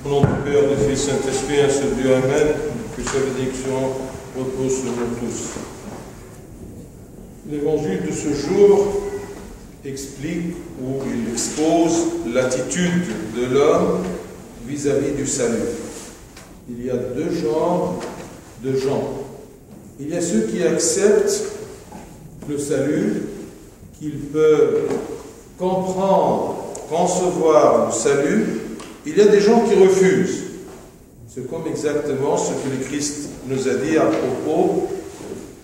Au nom du Père, du Fils, Saint-Esprit, un seul Dieu, Amen, que sa bénédiction repose sur nous tous. L'évangile de ce jour explique ou il expose l'attitude de l'homme vis-à-vis du salut. Il y a deux genres de gens. Il y a ceux qui acceptent le salut, qu'ils peuvent comprendre, concevoir le salut. Il y a des gens qui refusent. C'est comme exactement ce que le Christ nous a dit à propos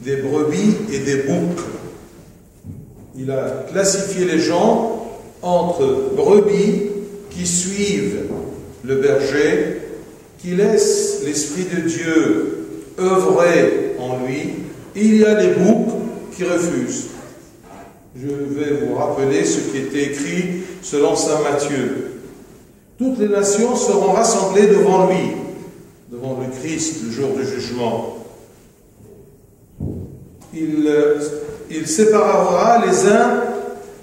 des brebis et des boucs. Il a classifié les gens entre brebis qui suivent le berger, qui laissent l'Esprit de Dieu œuvrer en lui, et il y a les boucs qui refusent. Je vais vous rappeler ce qui était écrit selon saint Matthieu. Toutes les nations seront rassemblées devant lui, devant le Christ, le jour du jugement. Il séparera les uns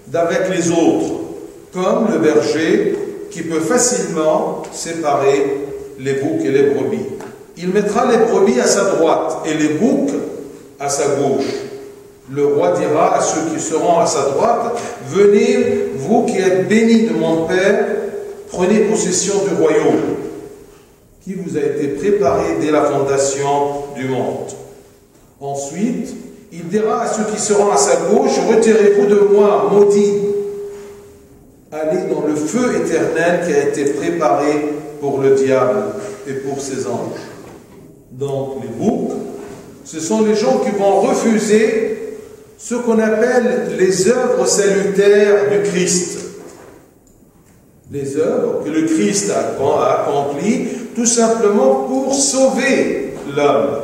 d'avec les autres, comme le berger qui peut facilement séparer les boucs et les brebis. Il mettra les brebis à sa droite et les boucs à sa gauche. Le roi dira à ceux qui seront à sa droite, « Venez, vous qui êtes bénis de mon Père, prenez possession du royaume qui vous a été préparé dès la fondation du monde. » Ensuite, il dira à ceux qui seront à sa gauche, « Retirez-vous de moi, maudits, allez dans le feu éternel qui a été préparé pour le diable et pour ses anges. » Donc les boucs, ce sont les gens qui vont refuser ce qu'on appelle les œuvres salutaires du Christ. Les œuvres que le Christ a accomplies tout simplement pour sauver l'homme.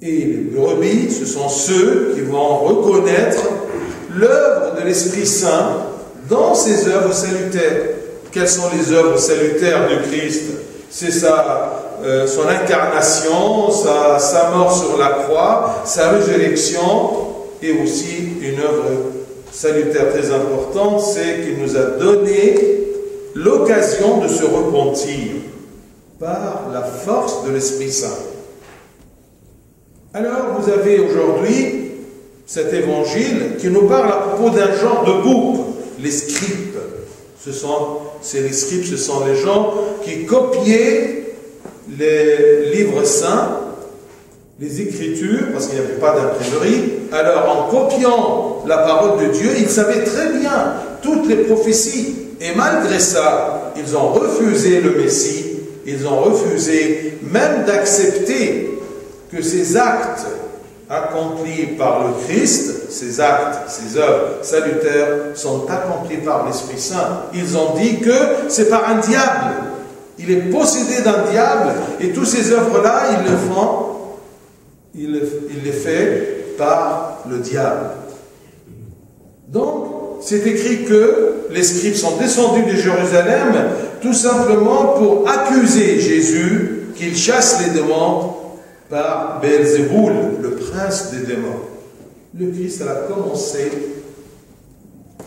Et les brebis, ce sont ceux qui vont reconnaître l'œuvre de l'Esprit Saint dans ces œuvres salutaires. Quelles sont les œuvres salutaires du Christ? C'est son incarnation, sa mort sur la croix, sa résurrection, et aussi une œuvre salutaire très importante, c'est qu'il nous a donné l'occasion de se repentir par la force de l'Esprit Saint. Alors, vous avez aujourd'hui cet évangile qui nous parle à propos d'un genre de bouc, les scribes. Les scribes, ce sont les gens qui copiaient les livres saints, les Écritures, parce qu'il n'y avait pas d'imprimerie. Alors, en copiant la parole de Dieu, ils savaient très bien toutes les prophéties. Et malgré ça, ils ont refusé le Messie, ils ont refusé même d'accepter que ces actes accomplis par le Christ, ces actes, ces œuvres salutaires, sont accomplis par l'Esprit Saint. Ils ont dit que c'est par un diable. Il est possédé d'un diable, et toutes ces œuvres-là, il les fait par le diable. Donc, c'est écrit que les scribes sont descendus de Jérusalem tout simplement pour accuser Jésus qu'il chasse les démons par Belzéboul, le prince des démons. Le Christ a commencé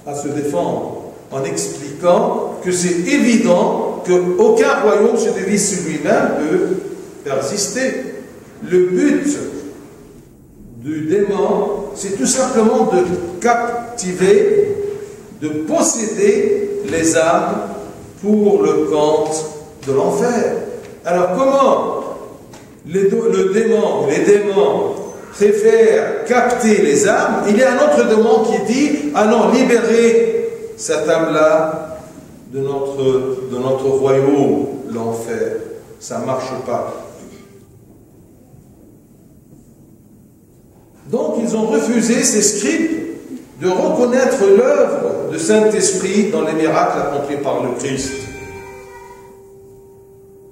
à se défendre en expliquant que c'est évident qu'aucun royaume se divise sur lui-même peut persister. Le but du démon, c'est tout simplement de captiver, de posséder les âmes pour le compte de l'enfer. Alors comment les démons préfèrent capter les âmes? Il y a un autre démon qui dit, ah non, libérez cette âme-là de notre royaume, l'enfer. Ça ne marche pas. Donc ils ont refusé, ces scribes, de reconnaître l'œuvre de Saint-Esprit dans les miracles accomplis par le Christ.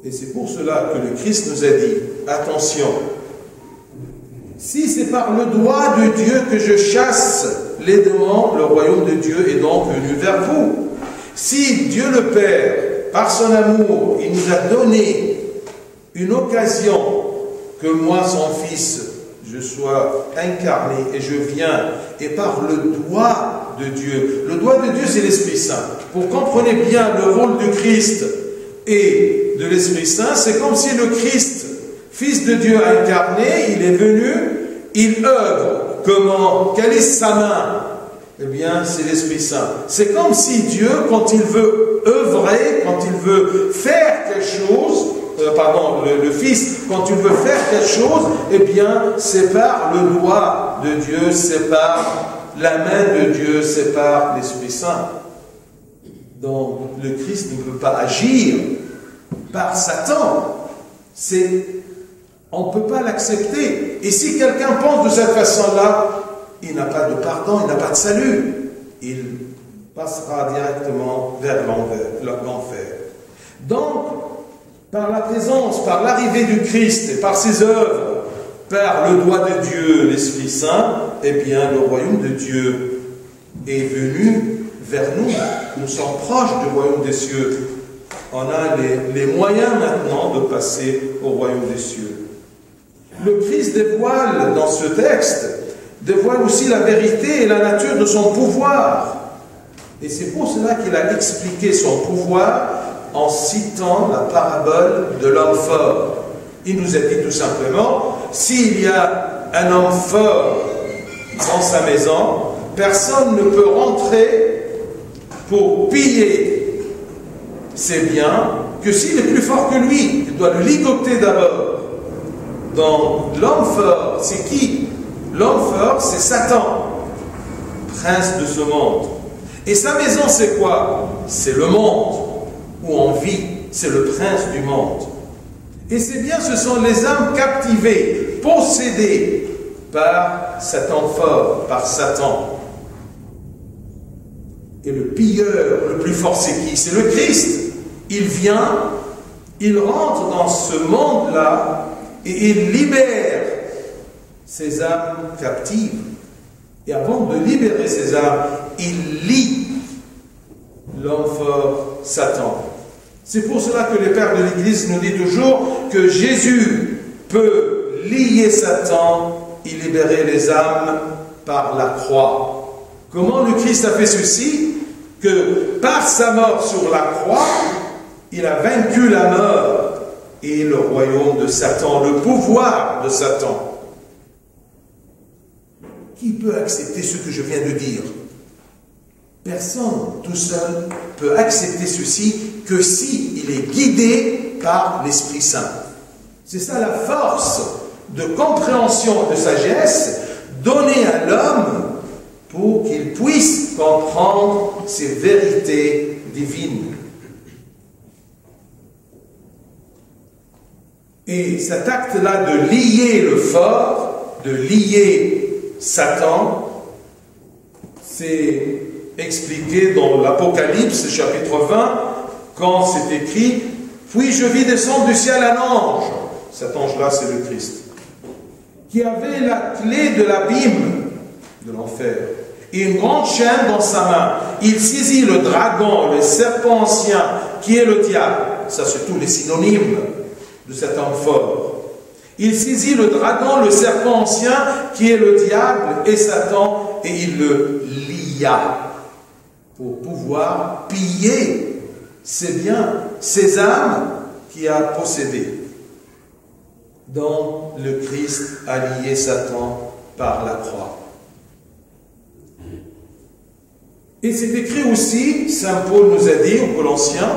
Et c'est pour cela que le Christ nous a dit, attention, si c'est par le doigt de Dieu que je chasse les démons, le royaume de Dieu est donc venu vers vous. Si Dieu le Père, par son amour, il nous a donné une occasion que moi, son Fils, je sois incarné et je viens, et par le doigt de Dieu. Le doigt de Dieu, c'est l'Esprit Saint. Vous comprenez bien le rôle du Christ et de l'Esprit Saint, c'est comme si le Christ, Fils de Dieu incarné, il est venu, il œuvre. Comment? Quelle est sa main? Eh bien, c'est l'Esprit Saint. C'est comme si Dieu, quand il veut œuvrer, quand il veut faire quelque chose, le Fils, quand il veut faire quelque chose, eh bien, c'est par le doigt de Dieu, c'est par la main de Dieu, c'est par l'Esprit Saint. Donc, le Christ ne peut pas agir par Satan. On ne peut pas l'accepter. Et si quelqu'un pense de cette façon-là, il n'a pas de pardon, il n'a pas de salut. Il passera directement vers l'enfer. Donc, par la présence, par l'arrivée du Christ et par ses œuvres, par le doigt de Dieu, l'Esprit Saint, eh bien, le royaume de Dieu est venu vers nous. Nous sommes proches du royaume des cieux. On a les moyens maintenant de passer au royaume des cieux. Le Christ dévoile dans ce texte, dévoile aussi la vérité et la nature de son pouvoir. Et c'est pour cela qu'il a expliqué son pouvoir en citant la parabole de l'homme fort. Il nous a dit tout simplement, s'il y a un homme fort dans sa maison, personne ne peut rentrer pour piller ses biens que s'il est plus fort que lui. Il doit le ligoter d'abord. Donc, l'homme fort, c'est qui? L'homme fort, c'est Satan, prince de ce monde. Et sa maison, c'est quoi? C'est le monde où on vit. C'est le prince du monde. Et c'est bien, ce sont les âmes captivées, possédées par cet homme fort, par Satan. Et le pilleur le plus fort, c'est qui? C'est le Christ. Il vient, il rentre dans ce monde-là et il libère ces âmes captives. Et avant de libérer ces âmes, il lie l'homme fort, Satan. C'est pour cela que les pères de l'Église nous disent toujours que Jésus peut lier Satan et libérer les âmes par la croix. Comment le Christ a fait ceci? Que par sa mort sur la croix, il a vaincu la mort et le royaume de Satan, le pouvoir de Satan. Qui peut accepter ce que je viens de dire? Personne tout seul peut accepter ceci que si il est guidé par l'Esprit Saint. C'est ça la force de compréhension, de sagesse donnée à l'homme pour qu'il puisse comprendre ces vérités divines. Et cet acte-là de lier le fort, de lier Satan, c'est expliqué dans l'Apocalypse, chapitre 20, quand c'est écrit « Puis je vis descendre du ciel un ange », cet ange-là c'est le Christ, qui avait la clé de l'abîme, de l'enfer, et une grande chaîne dans sa main. Il saisit le dragon, le serpent ancien, qui est le diable. Ça, c'est tous les synonymes de cet homme fort. Il saisit le dragon, le serpent ancien, qui est le diable et Satan, et il le lia pour pouvoir piller ses biens, ses âmes qu'il a possédées. Donc, le Christ a lié Satan par la croix. Et c'est écrit aussi, Saint Paul nous a dit, aux Colossiens,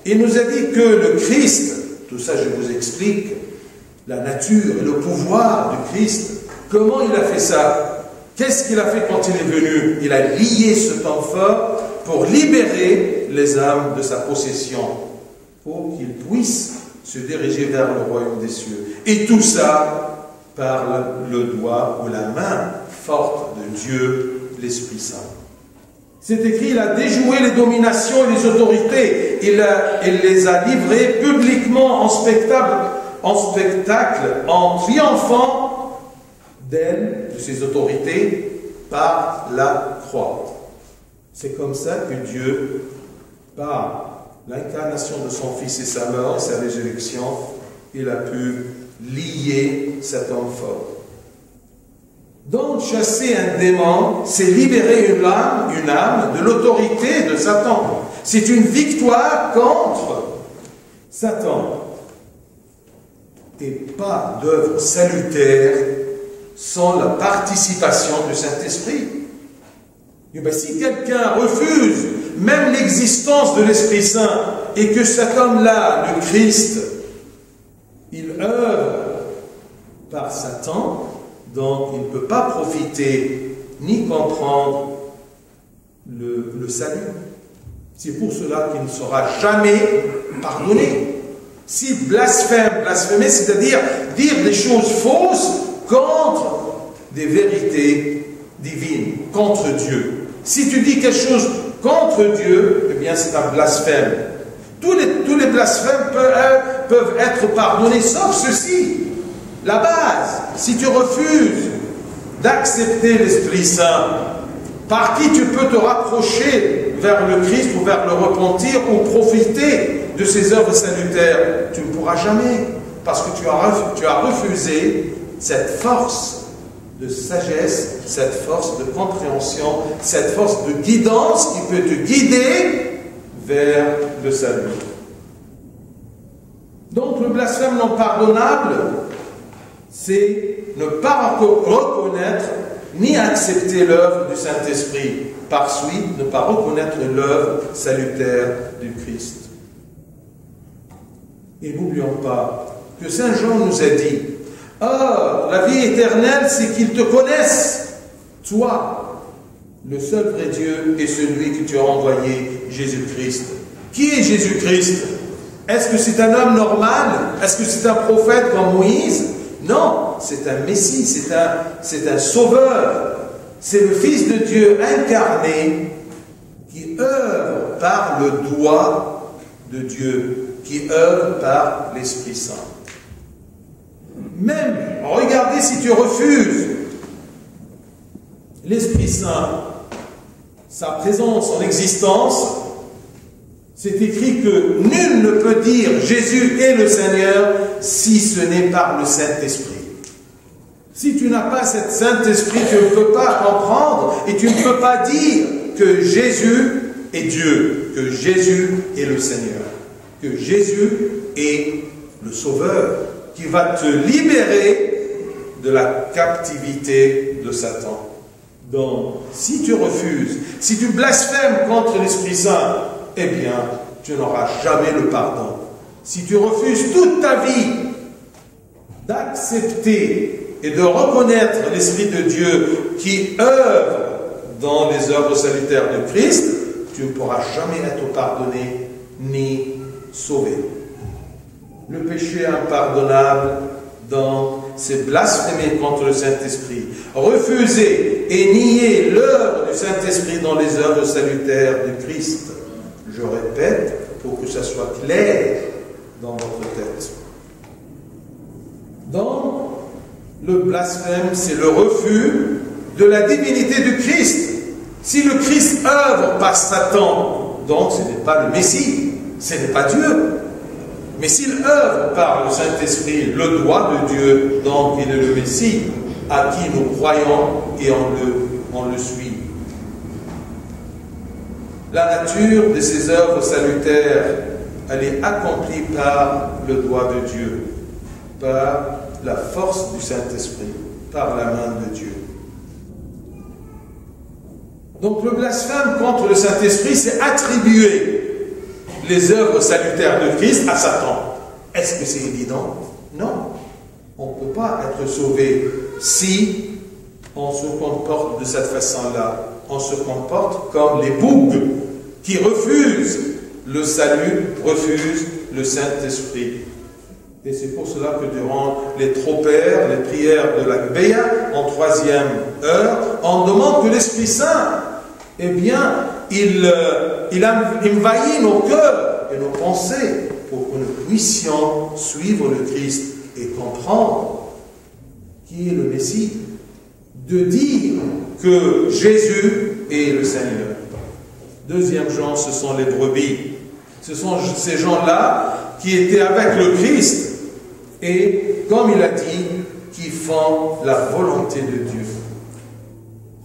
il nous a dit que le Christ, tout ça je vous explique, la nature et le pouvoir du Christ, comment il a fait ça? Qu'est-ce qu'il a fait quand il est venu? Il a lié ce temps fort pour libérer les âmes de sa possession, pour qu'ils puissent se diriger vers le royaume des cieux. Et tout ça par le doigt ou la main forte de Dieu, l'Esprit Saint. C'est écrit, il a déjoué les dominations et les autorités. Il les a livrées publiquement en spectacle, en triomphant d'elles, de ses autorités, par la croix. C'est comme ça que Dieu, par l'incarnation de son Fils et sa mort, sa résurrection, il a pu lier cet homme fort. Donc, chasser un démon, c'est libérer une âme de l'autorité de Satan. C'est une victoire contre Satan n'est pas d'œuvre salutaire sans la participation du Saint-Esprit. Et bien, si quelqu'un refuse même l'existence de l'Esprit Saint et que cet homme-là, le Christ, il œuvre par Satan, donc il ne peut pas profiter ni comprendre le salut. C'est pour cela qu'il ne sera jamais pardonné. S'il blasphème, blasphémer, c'est-à-dire dire des choses fausses contre des vérités divines, contre Dieu. Si tu dis quelque chose contre Dieu, eh bien c'est un blasphème. Tous les blasphèmes peuvent être pardonnés, sauf ceci. La base, si tu refuses d'accepter l'Esprit Saint, par qui tu peux te rapprocher vers le Christ ou vers le repentir ou profiter de ses œuvres salutaires, tu ne pourras jamais, parce que tu as refusé cette force de sagesse, cette force de compréhension, cette force de guidance qui peut te guider vers le salut. Donc le blasphème non pardonnable, c'est ne pas reconnaître ni accepter l'œuvre du Saint-Esprit. Par suite, ne pas reconnaître l'œuvre salutaire du Christ. Et n'oublions pas que Saint Jean nous a dit: « Or, la vie éternelle, c'est qu'ils te connaissent, toi, le seul vrai Dieu et celui que tu as envoyé, Jésus-Christ. » Qui est Jésus-Christ? Est-ce que c'est un homme normal? Est-ce que c'est un prophète comme Moïse? Non, c'est un Messie, c'est un sauveur. C'est le Fils de Dieu incarné qui œuvre par le doigt de Dieu, qui œuvre par l'Esprit Saint. Même, regardez, si tu refuses l'Esprit Saint, sa présence en existence, c'est écrit que nul ne peut dire Jésus est le Seigneur si ce n'est par le Saint-Esprit. Si tu n'as pas cet Saint-Esprit, tu ne peux pas comprendre et tu ne peux pas dire que Jésus est Dieu, que Jésus est le Seigneur, que Jésus est le Sauveur qui va te libérer de la captivité de Satan. Donc, si tu refuses, si tu blasphèmes contre l'Esprit Saint, eh bien, tu n'auras jamais le pardon. Si tu refuses toute ta vie d'accepter et de reconnaître l'Esprit de Dieu qui œuvre dans les œuvres salutaires de Christ, tu ne pourras jamais être pardonné ni sauvé. Le péché impardonnable, donc, c'est blasphémer contre le Saint-Esprit, refuser et nier l'œuvre du Saint-Esprit dans les œuvres salutaires de Christ. Je répète, pour que ça soit clair dans votre tête. Donc, le blasphème, c'est le refus de la divinité du Christ. Si le Christ œuvre par Satan, donc ce n'est pas le Messie, ce n'est pas Dieu. Mais s'il œuvre par le Saint-Esprit, le doigt de Dieu, donc il est le Messie, à qui nous croyons et on le suit. La nature de ces œuvres salutaires, elle est accomplie par le doigt de Dieu, par la force du Saint-Esprit, par la main de Dieu. Donc le blasphème contre le Saint-Esprit, c'est attribuer les œuvres salutaires de Christ à Satan. Est-ce que c'est évident? Non. On ne peut pas être sauvé si on se comporte de cette façon-là. On se comporte comme les boucs qui refusent le salut, refusent le Saint-Esprit. Et c'est pour cela que durant les tropères, les prières de la Béa, en 3e heure, on demande que l'Esprit Saint, eh bien, il envahit nos cœurs et nos pensées pour que nous puissions suivre le Christ et comprendre qui est le Messie, de dire que Jésus est le Seigneur. 2e Jean, ce sont les brebis. Ce sont ces gens-là qui étaient avec le Christ et, comme il a dit, qui font la volonté de Dieu.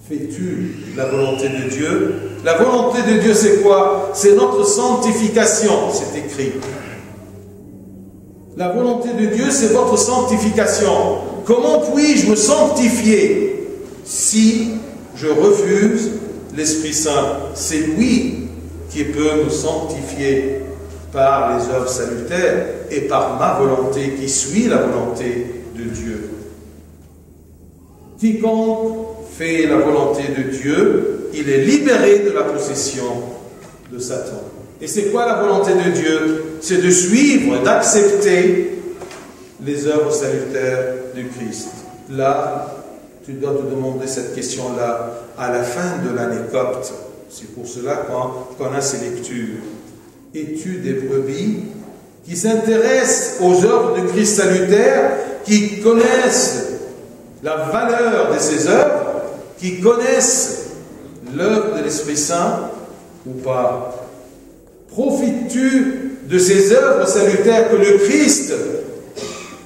Fais-tu la volonté de Dieu? La volonté de Dieu, c'est quoi? C'est notre sanctification, c'est écrit. La volonté de Dieu, c'est votre sanctification. Comment puis-je me sanctifier si je refuse l'Esprit Saint? C'est lui qui peut me sanctifier par les œuvres salutaires et par ma volonté qui suit la volonté de Dieu. Quiconque fait la volonté de Dieu, il est libéré de la possession de Satan. Et c'est quoi la volonté de Dieu? C'est de suivre, d'accepter les œuvres salutaires du Christ. Là, tu dois te demander cette question-là à la fin de l'année copte. C'est pour cela qu'on a ces lectures. Es-tu des brebis qui s'intéressent aux œuvres de Christ salutaire, qui connaissent la valeur de ces œuvres, qui connaissent l'œuvre de l'Esprit Saint ou pas? Profites-tu de ces œuvres salutaires que le Christ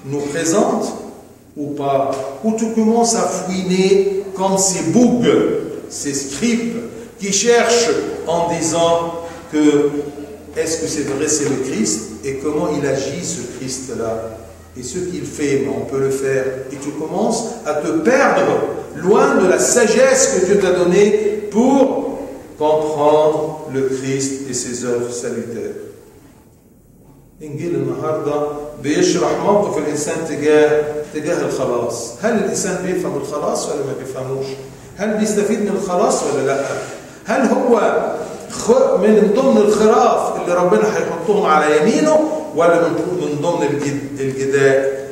nous présente ou pas? Ou tu commences à fouiner comme ces bougs, ces scribes qui cherchent en disant que est-ce que c'est vrai, c'est le Christ, et comment il agit ce Christ-là, et ce qu'il fait, mais on peut le faire, et tu commences à te perdre loin de la sagesse que Dieu t'a donnée pour comprendre le Christ et ses œuvres salutaires. إنجيل النهارده بيشرح موقف الإنسان تجاه الخلاص. هل الإنسان بيفهم الخلاص ولا ما بيفهموش؟ هل بيستفيد من الخلاص ولا لا؟ هل هو من ضمن الخراف اللي ربنا هيحطهم على يمينه ولا من ضمن الجداء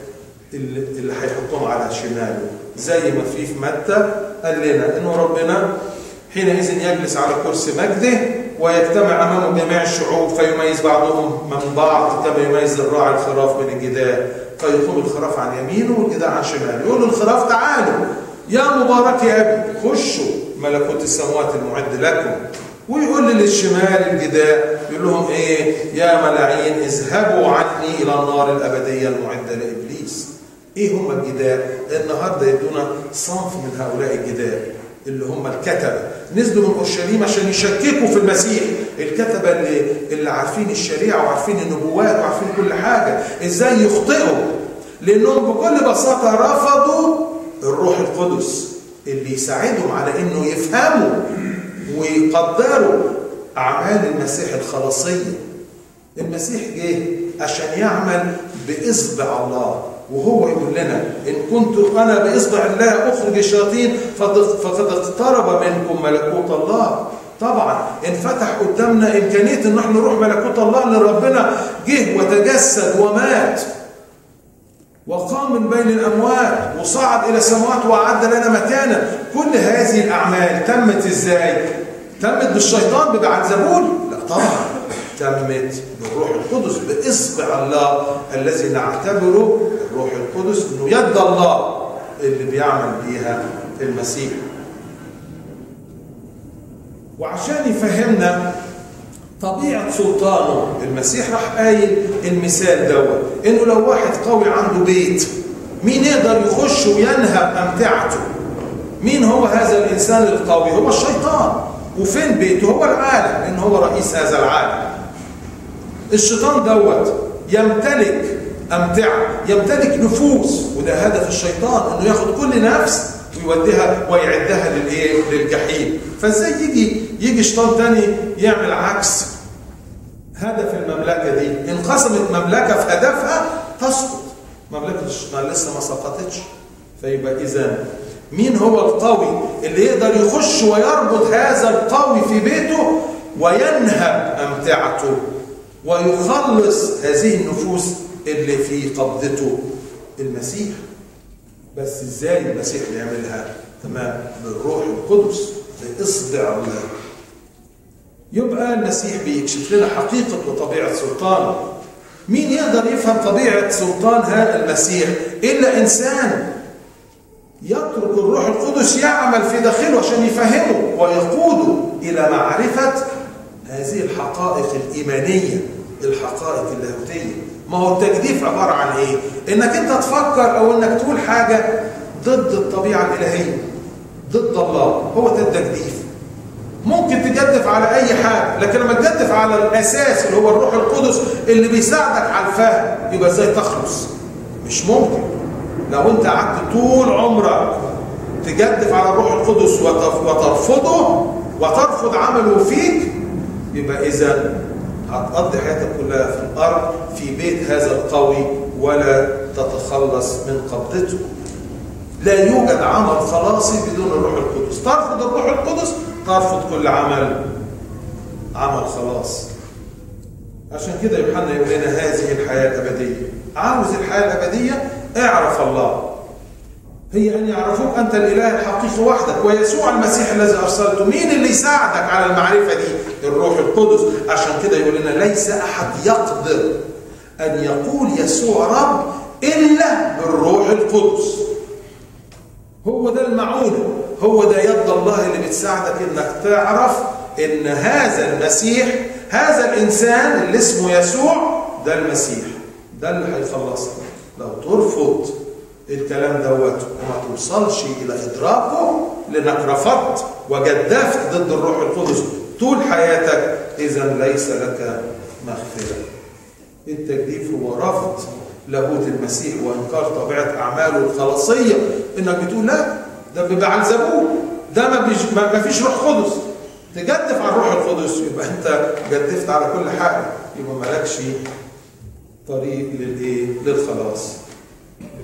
اللي هيحطهم على شماله؟ زي ما في متى قال لنا إنه ربنا حينئذ يجلس على كرسي مجده ويجتمع أمامه جميع الشعوب فيميز بعضهم من بعض كما يميز الراعي الخراف من الجداء، فيقوم الخراف عن يمينه والجداء عن شماله. يقول للخراف تعالوا يا مبارك يا أبي خشوا ملكوت السماوات المعد لكم، ويقول للشمال الجداء يقول لهم إيه؟ يا ملاعين اذهبوا عني إلى النار الأبدية المعدة لإبليس. إيه هم الجداء؟ النهارده يدونا صنف من هؤلاء الجداء اللي هم الكتبة، نزلوا من اورشليم عشان يشككوا في المسيح. الكتبة اللي عارفين الشريعة وعارفين النبوات وعارفين كل حاجة، ازاي يخطئوا؟ لانهم بكل بساطة رفضوا الروح القدس اللي يساعدهم على انه يفهموا ويقدروا اعمال المسيح الخلاصية. المسيح جه عشان يعمل باصبع الله، وهو يقول لنا إن كنت أنا بإصبع الله أخرج الشياطين فقد اقترب منكم ملكوت الله. طبعا انفتح قدامنا إمكانية إن احنا نروح ملكوت الله، اللي ربنا جه وتجسد ومات وقام من بين الأموات وصعد إلى السماوات وأعد لنا مكانا. كل هذه الأعمال تمت إزاي؟ تمت بالشيطان ببعلزبول؟ لا طبعا، تمت بالروح القدس بإصبع الله الذي نعتبره الروح القدس انه يد الله اللي بيعمل بيها المسيح. وعشان يفهمنا طبيعة سلطانه المسيح راح قايل المثال دوت انه لو واحد قوي عنده بيت، مين يقدر يخش وينهب امتعته؟ مين هو هذا الانسان القوي؟ هو الشيطان. وفين بيته؟ هو العالم، لان هو رئيس هذا العالم. الشيطان دوت يمتلك أمتعة، يمتلك نفوس، وده هدف الشيطان انه ياخد كل نفس ويوديها ويعدها للجحيم. فازاي يجي شيطان تاني يعمل عكس هدف المملكة دي؟ انقسمت مملكة في هدفها تسقط، مملكة الشيطان لسه ما سقطتش. فيبقى إذا مين هو القوي اللي يقدر يخش ويربط هذا القوي في بيته وينهب أمتعته ويخلص هذه النفوس اللي في قبضته؟ المسيح. بس ازاي المسيح بيعملها؟ تمام، بالروح القدس بإصبع الله. يبقى المسيح بيكشف لنا حقيقة وطبيعة سلطانه. مين يقدر يفهم طبيعة سلطان هذا المسيح إلا إنسان يترك الروح القدس يعمل في داخله عشان يفهمه ويقوده إلى معرفة هذه الحقائق الإيمانية، الحقائق اللاهوتية. ما هو التجديف عبارة عن إيه؟ إنك أنت تفكر أو إنك تقول حاجة ضد الطبيعة الإلهية، ضد الله، هو ده التجديف. ممكن تجدف على أي حاجة، لكن لما تجدف على الأساس اللي هو الروح القدس اللي بيساعدك على الفهم، يبقى ازاي تخلص؟ مش ممكن. لو أنت قعدت طول عمرك تجدف على الروح القدس وترفضه وترفض عمله فيك، يبقى إذا هتقضي حياتك كلها في الأرض في بيت هذا القوي ولا تتخلص من قبضته. لا يوجد عمل خلاصي بدون الروح القدس. ترفض الروح القدس ترفض كل عمل خلاص. عشان كده يوحنا يقول لنا هذه الحياة الأبدية. عاوز الحياة الأبدية؟ اعرف الله. هي أن يعرفوك أنت الإله الحقيقي وحدك ويسوع المسيح الذي أرسلته. مين اللي يساعدك على المعرفة دي؟ الروح القدس. عشان كده يقول لنا ليس أحد يقدر أن يقول يسوع رب إلا بالروح القدس. هو ده المعونة، هو ده يد الله اللي بتساعدك إنك تعرف إن هذا المسيح، هذا الإنسان اللي اسمه يسوع، ده المسيح، ده اللي هيخلصك. لو ترفض الكلام دوت وما توصلش إلى إدراكه لأنك رفضت وجدفت ضد الروح القدس طول حياتك، إذن ليس لك مغفرة. التجديف هو رفض لاهوت المسيح وإنكار طبيعة أعماله الخلاصية. إنك بتقول لا ده ببعلزبول، ده ما فيش روح قدس. تجدف على الروح القدس يبقى أنت جدفت على كل حاجة، يبقى مالكش طريق للخلاص.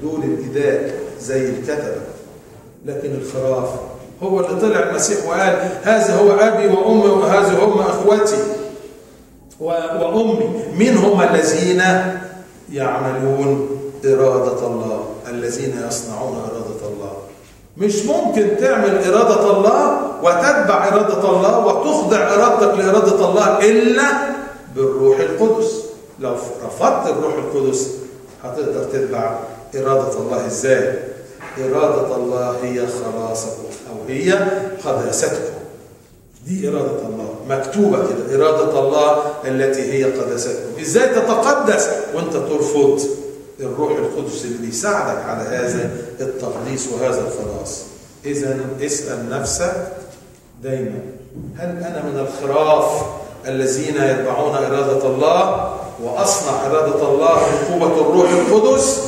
دول الجدال زي الكتبة. لكن الخراف هو اللي طلع المسيح وقال هذا هو أبي وأمي وهذا هم أخوتي وأمي. من هم الذين يعملون إرادة الله؟ الذين يصنعون إرادة الله. مش ممكن تعمل إرادة الله وتتبع إرادة الله وتخضع إرادتك لإرادة الله إلا بالروح القدس. لو رفضت الروح القدس هتقدر تتبع إرادة الله إزاي؟ إرادة الله هي خلاصكم أو هي قداستكم. دي إرادة الله مكتوبة كده، إرادة الله التي هي قداستكم. إزاي تتقدس وأنت ترفض الروح القدس اللي بيساعدك على هذا التقديس وهذا الخلاص؟ إذن اسأل نفسك دايما، هل أنا من الخراف الذين يتبعون إرادة الله وأصنع إرادة الله بقوة الروح القدس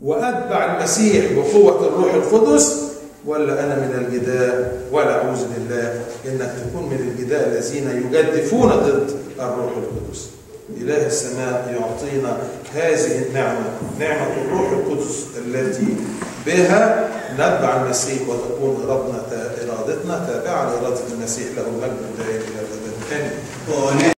وأتبع المسيح بقوة الروح القدس، ولا أنا من الجداء؟ ولا أعوذ بالله إنك تكون من الجداء الذين يجدفون ضد الروح القدس. إله السماء يعطينا هذه النعمة، نعمة الروح القدس التي بها نتبع المسيح وتكون إرادتنا تابعة لإرادة المسيح. له المجد الدائم إلى الأبد. آمين.